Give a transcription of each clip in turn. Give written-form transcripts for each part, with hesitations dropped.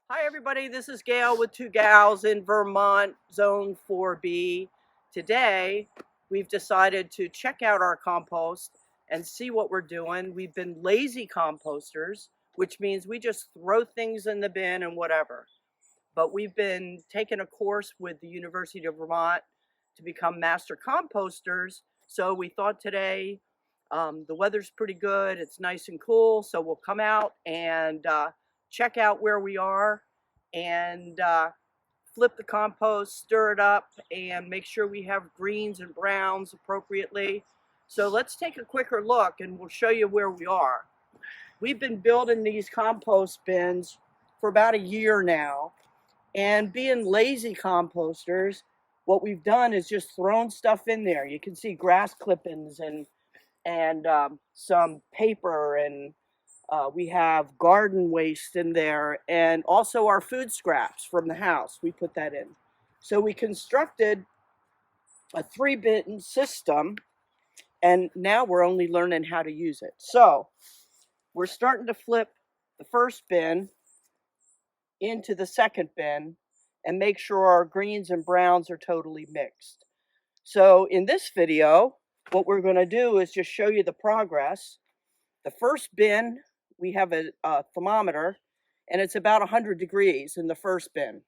Hi everybody, this is Gail with Two Gals in Vermont, Zone 4B. Today, we've decided to check out our compost and see what we're doing. We've been lazy composters, which means we just throw things in the bin and whatever. But we've been taking a course with the University of Vermont to become master composters. So we thought today, the weather's pretty good, it's nice and cool, so we'll come out and check out where we are and flip the compost, stir it up, and make sure we have greens and browns appropriately. So let's take a quicker look and we'll show you where we are. We've been building these compost bins for about a year now, and being lazy composters, what we've done is just thrown stuff in there. You can see grass clippings and some paper, and we have garden waste in there, and also our food scraps from the house. We put that in. So we constructed a 3-bin system, and now we're only learning how to use it. So we're starting to flip the first bin into the second bin and make sure our greens and browns are totally mixed. So in this video, what we're going to do is just show you the progress. The first bin, we have a thermometer, and it's about 100 degrees in the first bin.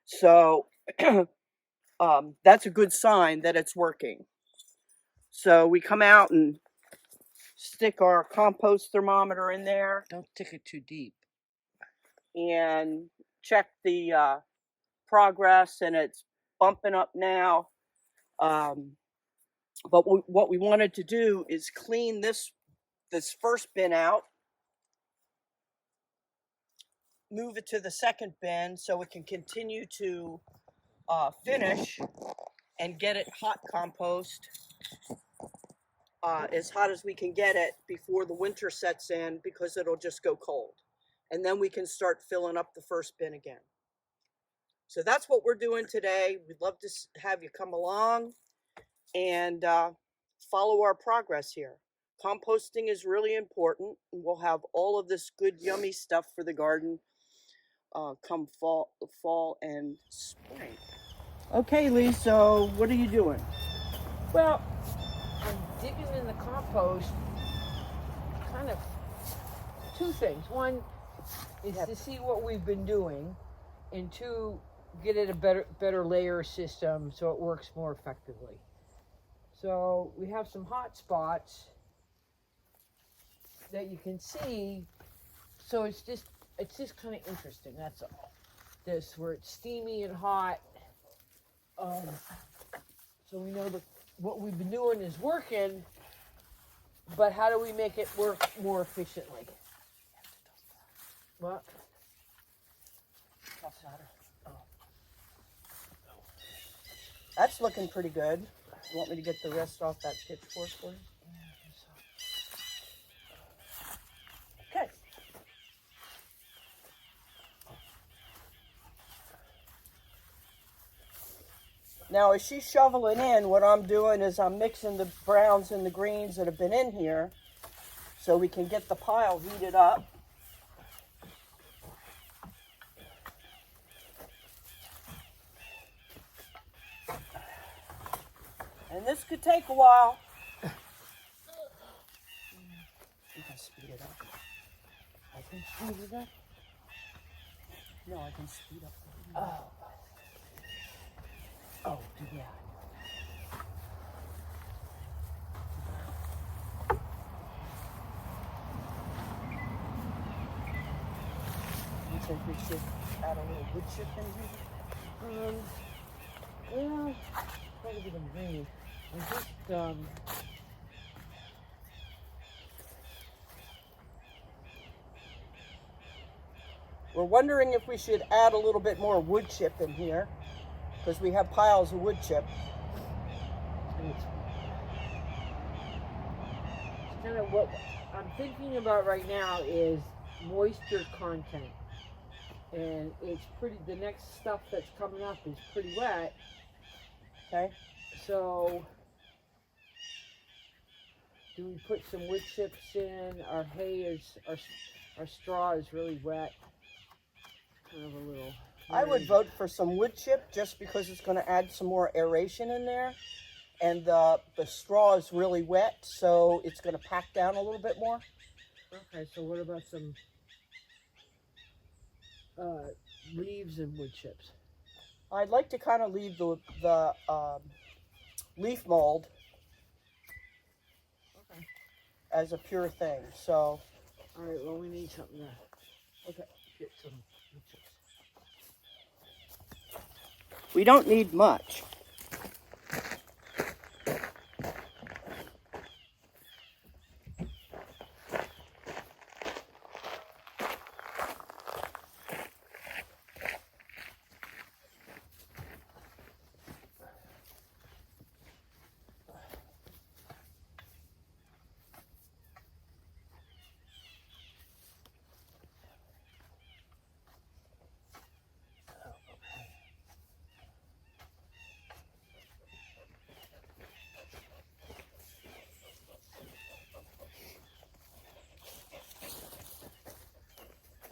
So that's a good sign that it's working. So we come out and stick our compost thermometer in there. Don't stick it too deep. And check the progress, and it's bumping up now. But what we wanted to do is clean this first bin out, move it to the second bin so it can continue to finish and get it hot compost, as hot as we can get it before the winter sets in, because it'll just go cold. And then we can start filling up the first bin again. So that's what we're doing today. We'd love to have you come along and follow our progress here. Composting is really important, and we'll have all of this good, yummy stuff for the garden come fall and spring. Okay, Lee, so what are you doing? Well, I'm digging in the compost, kind of two things. One is to see what we've been doing, and two, get it a better layer system so it works more effectively. So we have some hot spots that you can see. So it's just kind of interesting. That's all. This where it's steamy and hot. So we know that what we've been doing is working, but how do we make it work more efficiently? What? Oh. That's looking pretty good. You want me to get the rest off that pitchfork for you? Okay. Now, as she's shoveling in, what I'm doing is I'm mixing the browns and the greens that have been in here so we can get the pile heated up. And this could take a while. You can speed it up. I can speed it up. No, I can speed up. Oh, yeah. You think we should add a little wood chip in here? Yeah, quite a bit of green. I just, We're wondering if we should add a little bit more wood chip in here, because we have piles of wood chip. it's kind of what I'm thinking about right now is moisture content. And it's pretty, the next stuff that's coming up is pretty wet. Okay. So, do we put some wood chips in? Our hay is, our straw is really wet. kind of a little. I would vote for some wood chip just because it's going to add some more aeration in there. And the straw is really wet, so it's going to pack down a little bit more. Okay, so what about some leaves and wood chips? I'd like to kind of leave the leaf mold as a pure thing. So, all right. Well, we need something to get some wood chips. We don't need much.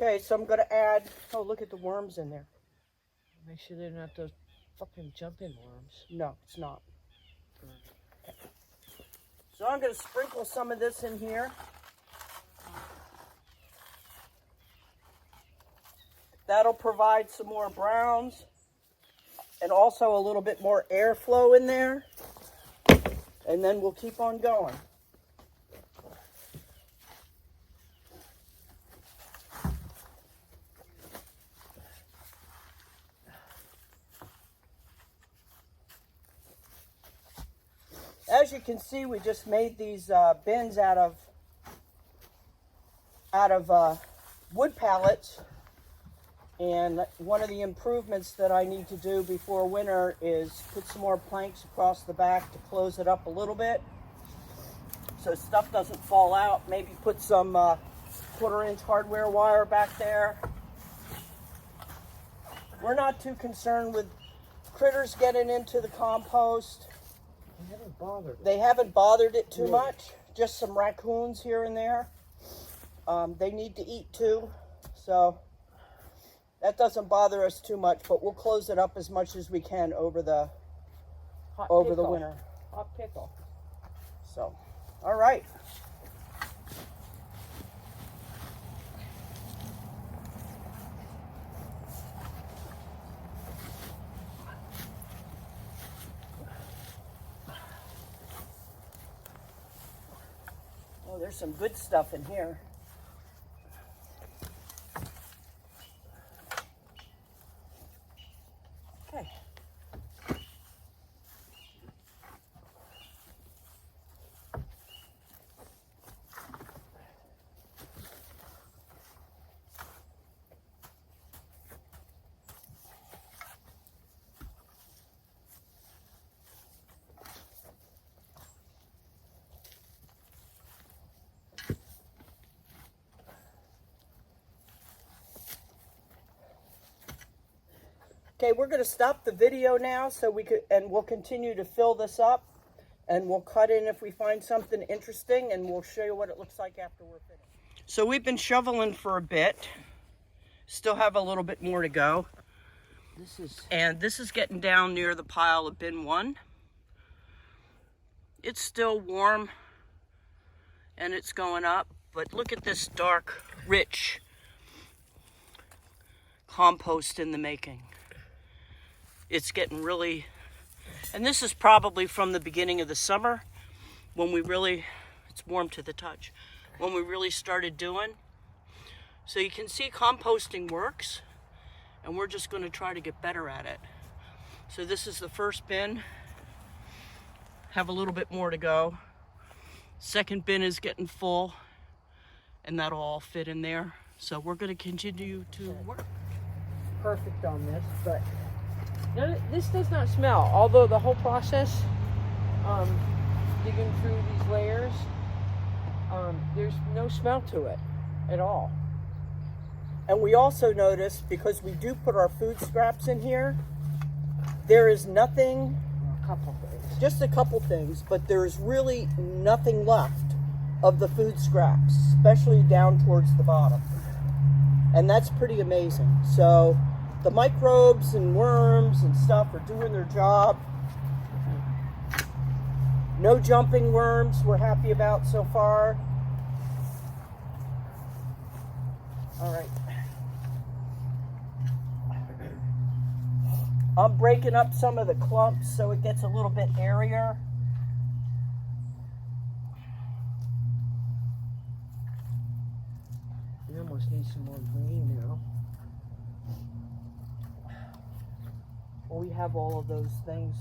Okay, so I'm going to add, oh, look at the worms in there. Make sure they're not those fucking jumping worms. No, it's not. Okay. So I'm going to sprinkle some of this in here. That'll provide some more browns and also a little bit more airflow in there. And then we'll keep on going. As you can see, we just made these bins out of wood pallets, and one of the improvements that I need to do before winter is put some more planks across the back to close it up a little bit so stuff doesn't fall out. Maybe put some 1/4-inch hardware wire back there. We're not too concerned with critters getting into the compost. They haven't bothered it too much. Just some raccoons here and there. They need to eat too, so that doesn't bother us too much. But we'll close it up as much as we can over the winter. Hot pickle. So, all right. Oh, there's some good stuff in here. Okay. Okay, we're going to stop the video now and we'll continue to fill this up, and we'll cut in if we find something interesting, and we'll show you what it looks like after we're finished. So we've been shoveling for a bit. Still have a little bit more to go. This is getting down near the pile of bin 1. It's still warm and it's going up, but look at this dark, rich compost in the making. It's getting really, and this is probably from the beginning of the summer when it's warm to the touch, when we really started doing. So you can see composting works, and we're just going to try to get better at it. So this is the first bin. Have a little bit more to go. Second bin is getting full, and that'll all fit in there. So we're going to continue to work. Perfect on this, but this does not smell, although the whole process, digging through these layers, there's no smell to it at all. And we also noticed, because we do put our food scraps in here, there is nothing, just a couple things, but there's really nothing left of the food scraps, especially down towards the bottom. and that's pretty amazing. So the microbes and worms and stuff are doing their job. No jumping worms we're happy about so far. All right. I'm breaking up some of the clumps so it gets a little bit airier. We almost need some more green now. Well, we have all of those things.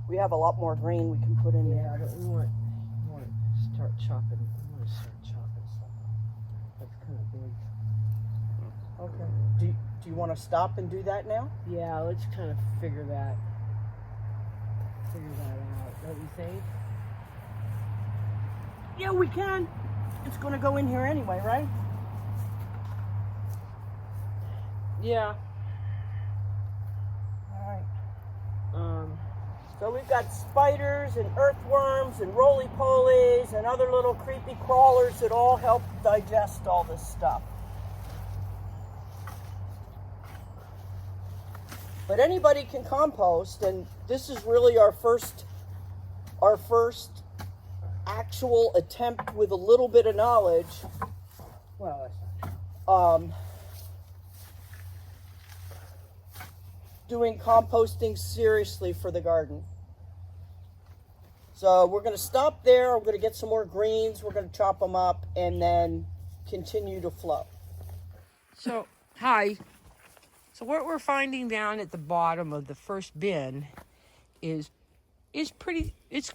We have a lot more green we can put in Yeah, there. but we want to start chopping. We want to start chopping stuff. That's kind of big. Okay. Do you want to stop and do that now? Yeah, let's kind of figure that out. Don't you think? Yeah, we can. It's going to go in here anyway, right? Yeah. All right. So we've got spiders and earthworms and roly-polies and other little creepy crawlers that all help digest all this stuff. But anybody can compost, and this is really our first actual attempt with a little bit of knowledge. Well, that's not true. Doing composting seriously for the garden. So we're going to stop there. We're going to get some more greens. We're going to chop them up and then continue to flow. So, hi. So what we're finding down at the bottom of the first bin is pretty. It's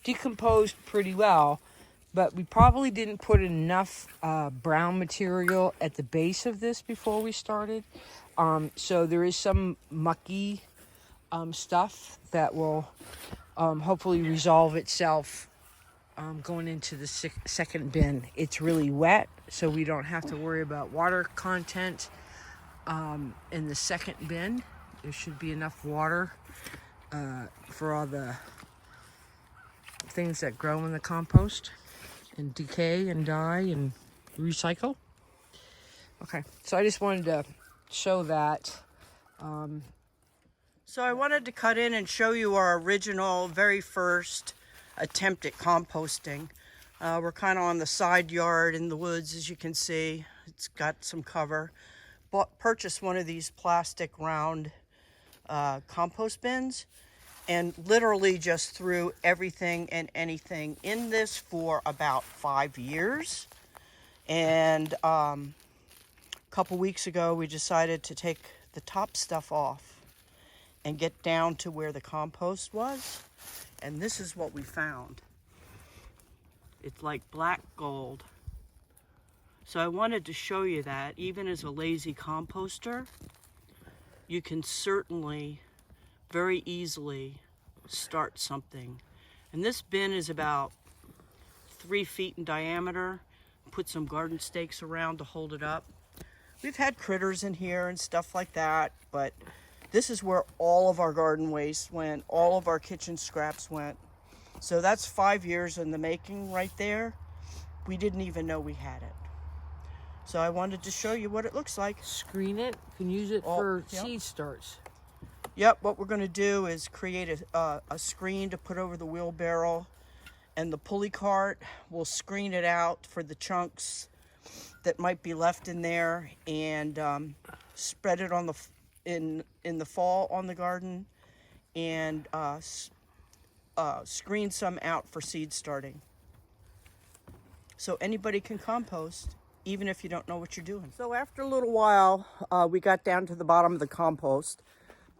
decomposed pretty well, but we probably didn't put enough brown material at the base of this before we started. So there is some mucky stuff that will hopefully resolve itself going into the second bin. It's really wet, so we don't have to worry about water content in the second bin. There should be enough water for all the things that grow in the compost and decay and die and recycle. Okay, so I just wanted to show that. So I wanted to cut in and show you our original, very first attempt at composting. We're kind of on the side yard in the woods, as you can see. It's got some cover. Purchased one of these plastic round compost bins and literally just threw everything and anything in this for about 5 years. And a couple weeks ago, we decided to take the top stuff off and get down to where the compost was. And this is what we found. It's like black gold. So I wanted to show you that even as a lazy composter, you can certainly very easily start something. And this bin is about 3 feet in diameter. Put some garden stakes around to hold it up. We've had critters in here and stuff like that, but this is where all of our garden waste went, all of our kitchen scraps went. So that's 5 years in the making right there. We didn't even know we had it. So I wanted to show you what it looks like. Screen it. You can use it for seed starts. Yep, what we're going to do is create a screen to put over the wheelbarrow, and the pulley cart will screen it out for the chunks that might be left in there, and spread it on in the fall on the garden, and screen some out for seed starting. So anybody can compost, even if you don't know what you're doing. So after a little while, we got down to the bottom of the compost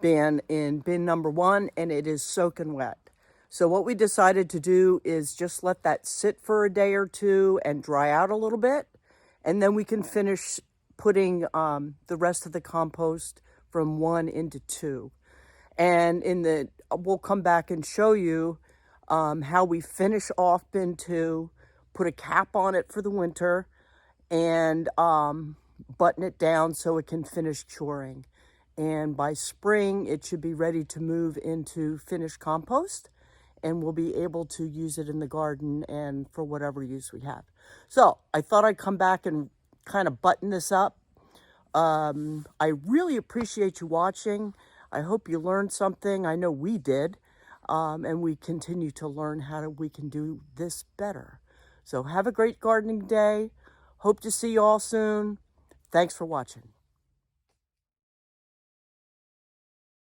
bin in bin number 1, and it is soaking wet. So what we decided to do is just let that sit for a day or two and dry out a little bit, and then we can finish putting the rest of the compost from 1 into 2. And we'll come back and show you how we finish off bin 2, put a cap on it for the winter, and button it down so it can finish curing. And by spring, it should be ready to move into finished compost, and we'll be able to use it in the garden and for whatever use we have. So I thought I'd come back and kind of button this up. I really appreciate you watching. I hope you learned something. I know we did. And we continue to learn how we can do this better. So have a great gardening day. Hope to see you all soon. Thanks for watching.